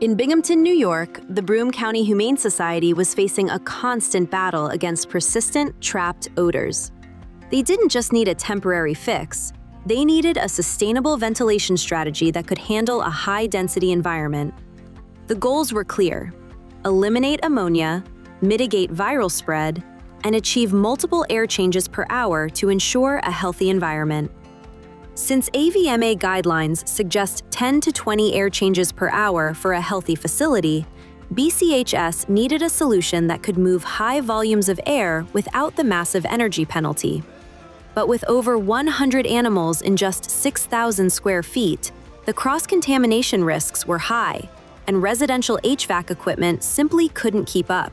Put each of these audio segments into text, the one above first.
In Binghamton, New York, the Broome County Humane Society was facing a constant battle against persistent, trapped odors. They didn't just need a temporary fix, they needed a sustainable ventilation strategy that could handle a high-density environment. The goals were clear: eliminate ammonia, mitigate viral spread, and achieve multiple air changes per hour to ensure a healthy environment. Since AVMA guidelines suggest 10 to 20 air changes per hour for a healthy facility, BCHS needed a solution that could move high volumes of air without the massive energy penalty. But with over 100 animals in just 6,000 square feet, the cross-contamination risks were high, and residential HVAC equipment simply couldn't keep up.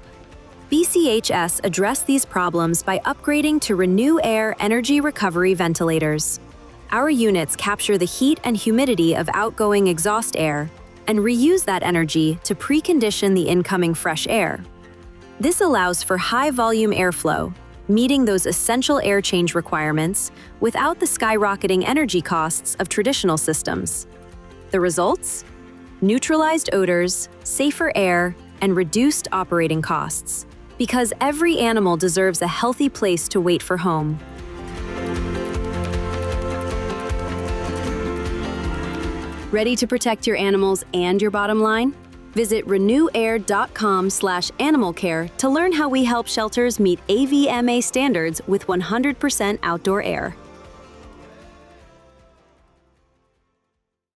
BCHS addressed these problems by upgrading to RenewAire energy recovery ventilators. Our units capture the heat and humidity of outgoing exhaust air and reuse that energy to precondition the incoming fresh air. This allows for high-volume airflow, meeting those essential air change requirements without the skyrocketing energy costs of traditional systems. The results? Neutralized odors, safer air, and reduced operating costs. Because every animal deserves a healthy place to wait for home. Ready to protect your animals and your bottom line? Visit RenewAire.com/animalcare to learn how we help shelters meet AVMA standards with 100% outdoor air.